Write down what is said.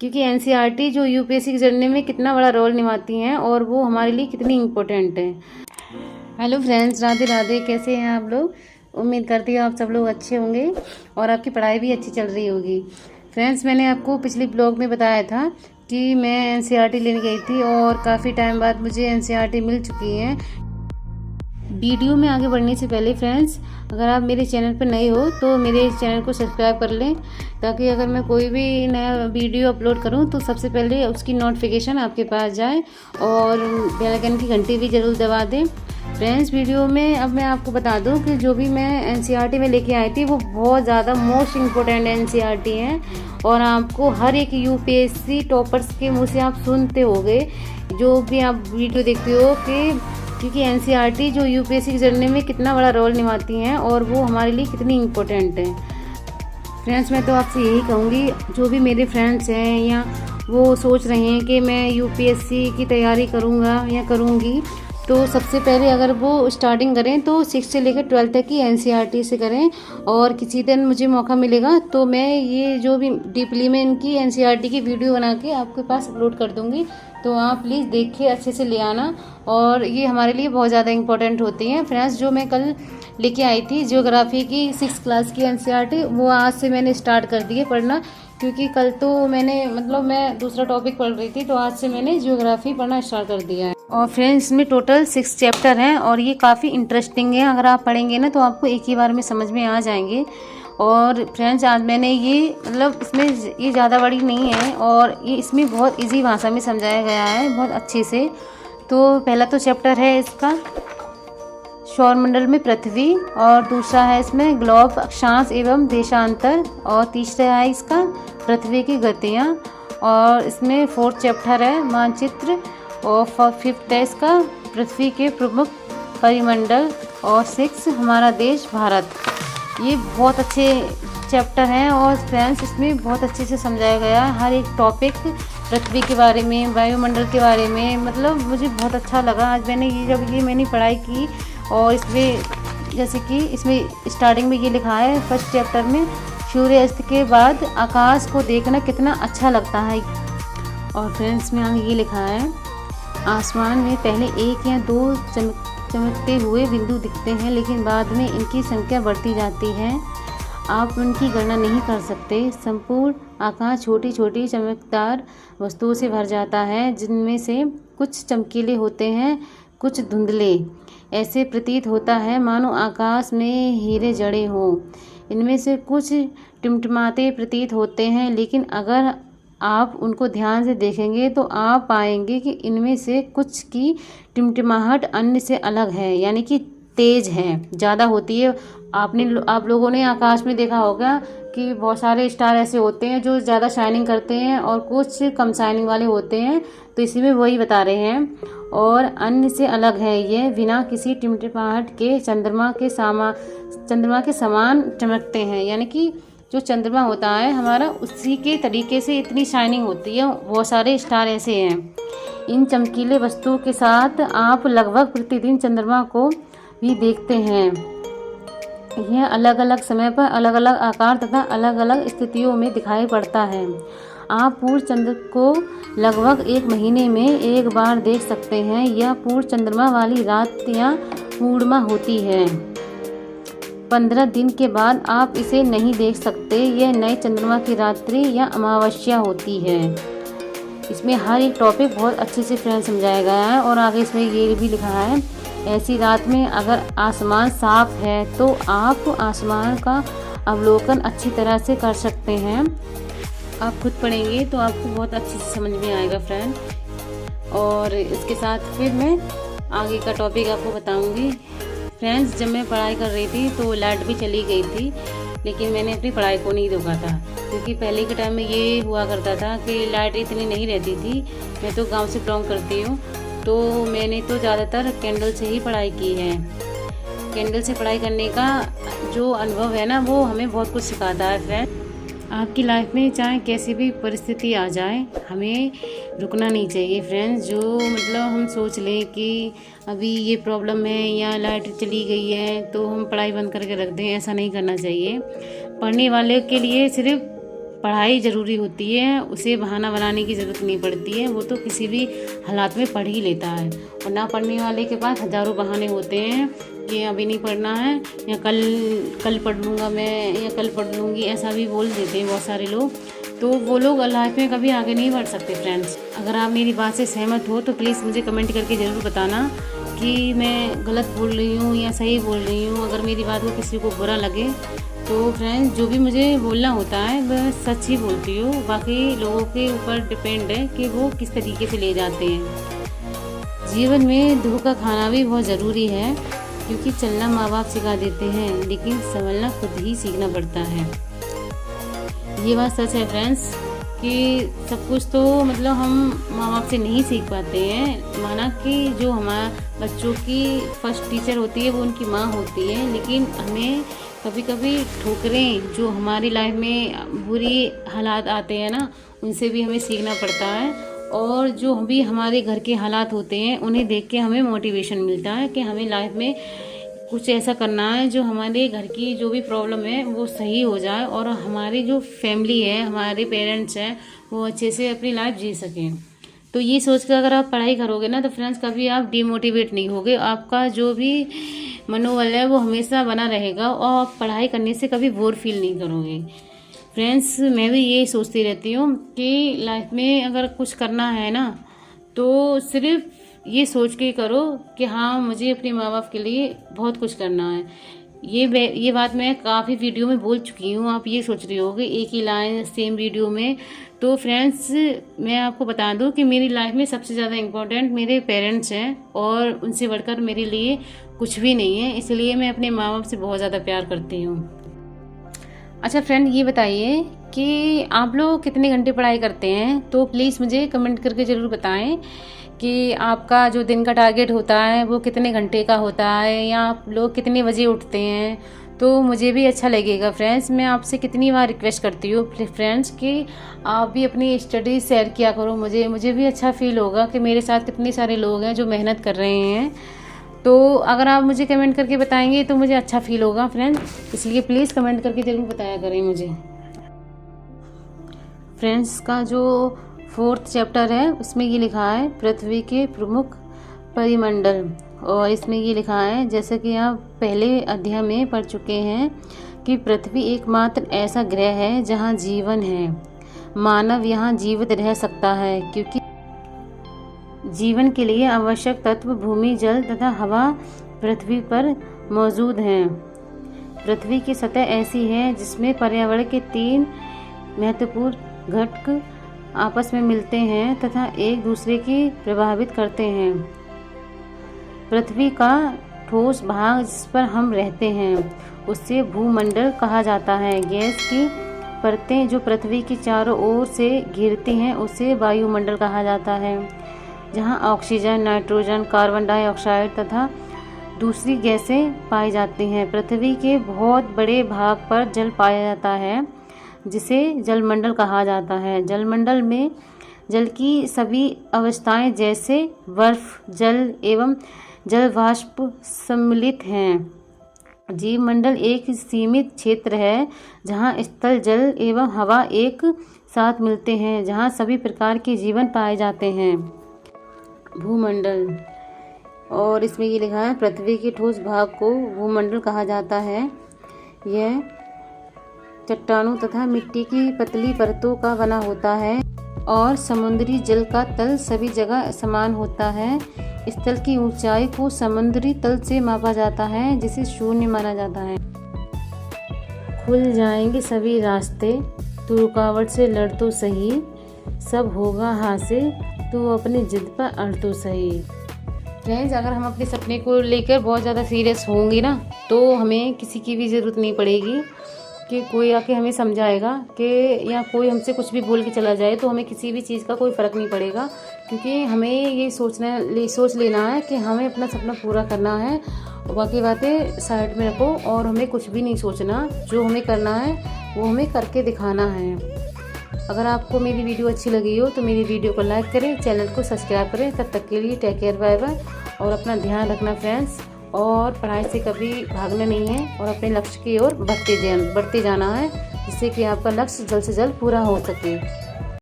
क्योंकि एनसीईआरटी जो यूपीएससी के जर्नी में कितना बड़ा रोल निभाती हैं और वो हमारे लिए कितनी इम्पोर्टेंट है। Hello friends, Radhe Radhe. कैसे हैं आप लोग? उम्मीद करती हूँ आप सब लोग अच्छे होंगे और आपकी पढ़ाई भी अच्छी चल रही होगी। फ्रेंड्स, मैंने आपको पिछले ब्लॉग में बताया था कि मैं एनसीईआरटी लेने गई थी और काफ़ी टाइम बाद मुझे एनसीईआरटी मिल चुकी है। वीडियो में आगे बढ़ने से पहले फ्रेंड्स, अगर आप मेरे चैनल पर नए हो तो मेरे चैनल को सब्सक्राइब कर लें, ताकि अगर मैं कोई भी नया वीडियो अपलोड करूं तो सबसे पहले उसकी नोटिफिकेशन आपके पास जाए और बेल आइकन की घंटी भी ज़रूर दबा दें। फ्रेंड्स, वीडियो में अब मैं आपको बता दूं कि जो भी मैं एनसीईआरटी में लेके आई थी वो बहुत ज़्यादा मोस्ट इम्पोर्टेंट एनसीईआरटी है और आपको हर एक यूपीएससी टॉपर्स के मुँह से आप सुनते होंगे, जो भी आप वीडियो देखते हो, कि क्योंकि एनसीईआरटी जो यूपीएससी की जर्नी में कितना बड़ा रोल निभाती हैं और वो हमारे लिए कितनी इम्पोर्टेंट है। फ्रेंड्स, मैं तो आपसे यही कहूँगी, जो भी मेरे फ्रेंड्स हैं या वो सोच रहे हैं कि मैं यूपीएससी की तैयारी करूँगा या करूँगी, तो सबसे पहले अगर वो स्टार्टिंग करें तो 6 से लेकर 12 तक की एनसीईआरटी से करें। और किसी दिन मुझे मौका मिलेगा तो मैं ये जो भी डीपली में इनकी एनसीईआरटी की वीडियो बना के आपके पास अपलोड कर दूँगी, तो आप प्लीज़ देख के अच्छे से ले आना। और ये हमारे लिए बहुत ज़्यादा इंपॉर्टेंट होती हैं। फ्रेंड्स, जो मैं कल लेके आई थी ज्योग्राफी की 6th क्लास की एनसीईआरटी, वो आज से मैंने स्टार्ट कर दी है पढ़ना, क्योंकि कल तो मैं दूसरा टॉपिक पढ़ रही थी, तो आज से मैंने ज्योग्राफी पढ़ना स्टार्ट कर दिया है। और फ्रेंड्स, इसमें टोटल 6 चैप्टर हैं और ये काफ़ी इंटरेस्टिंग है। अगर आप पढ़ेंगे ना तो आपको एक ही बार में समझ में आ जाएंगे। और फ्रेंड्स, आज मैंने ये इसमें ये ज़्यादा बड़ी नहीं है और ये इसमें बहुत इजी भाषा में समझाया गया है, बहुत अच्छे से। तो पहला तो चैप्टर है इसका सौरमंडल में पृथ्वी, और दूसरा है इसमें ग्लोब अक्षांश एवं देशांतर, और तीसरा है इसका पृथ्वी की गतियाँ, और इसमें 4th चैप्टर है मानचित्र, और 5th है इसका पृथ्वी के प्रमुख परिमंडल, और 6 हमारा देश भारत। ये बहुत अच्छे चैप्टर हैं और फ्रेंड्स, इसमें बहुत अच्छे से समझाया गया है हर एक टॉपिक, पृथ्वी के बारे में, वायुमंडल के बारे में। मुझे बहुत अच्छा लगा आज जब मैंने पढ़ाई की। और इसमें जैसे कि इसमें स्टार्टिंग में ये लिखा है 1st चैप्टर में, सूर्यास्त के बाद आकाश को देखना कितना अच्छा लगता है। और फ्रेंड्स, में आगे ये लिखा है, आसमान में पहले 1 या 2 चमकते हुए बिंदु दिखते हैं, लेकिन बाद में इनकी संख्या बढ़ती जाती है। आप उनकी गणना नहीं कर सकते। संपूर्ण आकाश छोटी छोटी चमकदार वस्तुओं से भर जाता है, जिनमें से कुछ चमकीले होते हैं, कुछ धुंधले। ऐसे प्रतीत होता है मानो आकाश में हीरे जड़े हों। इनमें से कुछ टिमटिमाते प्रतीत होते हैं, लेकिन अगर आप उनको ध्यान से देखेंगे तो आप पाएंगे कि इनमें से कुछ की टिमटिमाहट अन्य से अलग है, यानी कि तेज है, ज़्यादा होती है। आप लोगों ने आकाश में देखा होगा कि बहुत सारे स्टार ऐसे होते हैं जो ज़्यादा शाइनिंग करते हैं और कुछ कम शाइनिंग वाले होते हैं, तो इसी में वही बता रहे हैं। और अन्य से अलग है, ये बिना किसी टिमटिमाहट के चंद्रमा के समान चमकते हैं, यानी कि जो चंद्रमा होता है हमारा, उसी के तरीके से इतनी शाइनिंग होती है। बहुत सारे स्टार ऐसे हैं। इन चमकीले वस्तुओं के साथ आप लगभग प्रतिदिन चंद्रमा को भी देखते हैं। यह अलग अलग समय पर अलग अलग आकार तथा अलग अलग स्थितियों में दिखाई पड़ता है। आप पूर्ण चंद्र को लगभग 1 महीने में एक बार देख सकते हैं। यह पूर्ण चंद्रमा वाली रात या पूर्णिमा होती है। 15 दिन के बाद आप इसे नहीं देख सकते। यह नए चंद्रमा की रात्रि या अमावस्या होती है। इसमें हर एक टॉपिक बहुत अच्छे से फ्रेंड्स समझाया गया है। और आगे इसमें ये भी लिखा है, ऐसी रात में अगर आसमान साफ है तो आप आसमान का अवलोकन अच्छी तरह से कर सकते हैं। आप खुद पढ़ेंगे तो आपको बहुत अच्छे से समझ में आएगा फ्रेंड। और इसके साथ फिर मैं आगे का टॉपिक आपको बताऊंगी। फ्रेंड्स, जब मैं पढ़ाई कर रही थी तो लाइट भी चली गई थी, लेकिन मैंने अपनी पढ़ाई को नहीं रोका था, क्योंकि पहले के टाइम में ये हुआ करता था कि लाइट इतनी नहीं रहती थी। मैं तो गांव से बिलोंग करती हूँ, तो मैंने तो ज़्यादातर कैंडल से ही पढ़ाई की है। कैंडल से पढ़ाई करने का जो अनुभव है ना, वो हमें बहुत कुछ सिखाता है फ्रेंड। आपकी लाइफ में चाहे कैसी भी परिस्थिति आ जाए, हमें रुकना नहीं चाहिए फ्रेंड्स। जो हम सोच लें कि अभी ये प्रॉब्लम है या लाइट चली गई है तो हम पढ़ाई बंद करके रख दें, ऐसा नहीं करना चाहिए। पढ़ने वाले के लिए सिर्फ पढ़ाई ज़रूरी होती है, उसे बहाना बनाने की ज़रूरत नहीं पड़ती है। वो तो किसी भी हालात में पढ़ ही लेता है। और ना पढ़ने वाले के पास हज़ारों बहाने होते हैं कि अभी नहीं पढ़ना है, या कल पढ़ लूँगा मैं, या कल पढ़ लूँगी, ऐसा भी बोल देते हैं बहुत सारे लोग। तो वो लोग लाइफ में कभी आगे नहीं बढ़ सकते फ्रेंड्स। अगर आप मेरी बात से सहमत हो तो प्लीज़ मुझे कमेंट करके ज़रूर बताना कि मैं गलत बोल रही हूँ या सही बोल रही हूँ। अगर मेरी बात को किसी को बुरा लगे तो फ्रेंड्स, जो भी मुझे बोलना होता है वह सच ही बोलती हूँ। बाकी लोगों के ऊपर डिपेंड है कि वो किस तरीके से ले जाते हैं। जीवन में धोखा खाना भी बहुत ज़रूरी है, क्योंकि चलना माँ बाप सिखा देते हैं, लेकिन संभलना खुद ही सीखना पड़ता है। ये बात सच है फ्रेंड्स कि सब कुछ तो मतलब हम माँ बाप से नहीं सीख पाते हैं। माना कि जो हमारा बच्चों की फर्स्ट टीचर होती है वो उनकी माँ होती है, लेकिन हमें कभी कभी ठोकरें जो हमारी लाइफ में बुरी हालात आते हैं ना, उनसे भी हमें सीखना पड़ता है। और जो भी हमारे घर के हालात होते हैं उन्हें देख के हमें मोटिवेशन मिलता है कि हमें लाइफ में कुछ ऐसा करना है जो हमारे घर की जो भी प्रॉब्लम है वो सही हो जाए, और हमारी जो फैमिली है, हमारे पेरेंट्स हैं, वो अच्छे से अपनी लाइफ जी सकें। तो ये सोच कर अगर आप पढ़ाई करोगे ना तो फ्रेंड्स कभी आप डिमोटिवेट नहीं होगे। आपका जो भी मनोबल है वो हमेशा बना रहेगा, और आप पढ़ाई करने से कभी बोर फील नहीं करोगे। फ्रेंड्स, मैं भी ये सोचती रहती हूँ कि लाइफ में अगर कुछ करना है ना तो सिर्फ ये सोच के करो कि हाँ, मुझे अपने माँ बाप के लिए बहुत कुछ करना है। ये बात मैं काफ़ी वीडियो में बोल चुकी हूँ। आप ये सोच रहे होगे एक ही लाइन सेम वीडियो में। तो फ्रेंड्स, मैं आपको बता दूँ कि मेरी लाइफ में सबसे ज़्यादा इम्पोर्टेंट मेरे पेरेंट्स हैं, और उनसे बढ़कर मेरे लिए कुछ भी नहीं है। इसलिए मैं अपने माँ बाप से बहुत ज़्यादा प्यार करती हूँ। अच्छा फ्रेंड, ये बताइए कि आप लोग कितने घंटे पढ़ाई करते हैं? तो प्लीज़ मुझे कमेंट करके ज़रूर बताएं कि आपका जो दिन का टारगेट होता है वो कितने घंटे का होता है, या आप लोग कितने बजे उठते हैं। तो मुझे भी अच्छा लगेगा फ्रेंड्स। मैं आपसे कितनी बार रिक्वेस्ट करती हूँ फ्रेंड्स कि आप भी अपनी स्टडी शेयर किया करो। मुझे भी अच्छा फील होगा कि मेरे साथ कितने सारे लोग हैं जो मेहनत कर रहे हैं। तो अगर आप मुझे कमेंट करके बताएंगे तो मुझे अच्छा फील होगा फ्रेंड्स, इसलिए प्लीज़ कमेंट करके ज़रूर बताया करें मुझे। फ्रेंड्स, का जो 4th चैप्टर है उसमें ये लिखा है पृथ्वी के प्रमुख परिमंडल, और इसमें ये लिखा है, जैसे कि आप पहले अध्याय में पढ़ चुके हैं, कि पृथ्वी एकमात्र ऐसा ग्रह है जहाँ जीवन है। मानव यहाँ जीवित रह सकता है क्योंकि जीवन के लिए आवश्यक तत्व भूमि, जल तथा हवा पृथ्वी पर मौजूद हैं। पृथ्वी की सतह ऐसी है जिसमें पर्यावरण के 3 महत्वपूर्ण घटक आपस में मिलते हैं तथा एक दूसरे की प्रभावित करते हैं। पृथ्वी का ठोस भाग जिस पर हम रहते हैं उससे भूमंडल कहा जाता है। गैस की परतें जो पृथ्वी की चारों ओर से घिरती हैं उसे वायुमंडल कहा जाता है, जहां ऑक्सीजन, नाइट्रोजन, कार्बन डाइऑक्साइड तथा दूसरी गैसें पाई जाती हैं। पृथ्वी के बहुत बड़े भाग पर जल पाया जाता है जिसे जलमंडल कहा जाता है। जलमंडल में जल की सभी अवस्थाएं जैसे बर्फ, जल एवं जल वाष्प सम्मिलित हैं। जीवमंडल एक सीमित क्षेत्र है जहां स्थल, जल एवं हवा एक साथ मिलते हैं, जहां सभी प्रकार के जीवन पाए जाते हैं। भूमंडल, और इसमें ये लिखा है पृथ्वी के ठोस भाग को भूमंडल कहा जाता है। यह चट्टानों तथा मिट्टी की पतली परतों का बना होता है और समुद्री जल का तल सभी जगह समान होता है। स्थल की ऊंचाई को समुद्री तल से मापा जाता है जिसे शून्य माना जाता है। खुल जाएंगे सभी रास्ते, तो रुकावट से लड़ तो सही, सब होगा हासिल, तो अपनी जिद पर अड़ तो सही। फ्रेंड्स, अगर हम अपने सपने को लेकर बहुत ज़्यादा सीरियस होंगे ना तो हमें किसी की भी ज़रूरत नहीं पड़ेगी कि कोई आके हमें समझाएगा कि या कोई हमसे कुछ भी बोल के चला जाए, तो हमें किसी भी चीज़ का कोई फ़र्क नहीं पड़ेगा, क्योंकि हमें ये सोच लेना है कि हमें अपना सपना पूरा करना है। और बाकी बातें साइड में रखो और हमें कुछ भी नहीं सोचना। जो हमें करना है वो हमें करके दिखाना है। अगर आपको मेरी वीडियो अच्छी लगी हो तो मेरी वीडियो को लाइक करें, चैनल को सब्सक्राइब करें। तब तक के लिए टेक केयर, बाय बाय, और अपना ध्यान रखना फ्रेंड्स। और पढ़ाई से कभी भागना नहीं है और अपने लक्ष्य की ओर बढ़ते जाना है, जिससे कि आपका लक्ष्य जल्द से जल्द पूरा हो सके।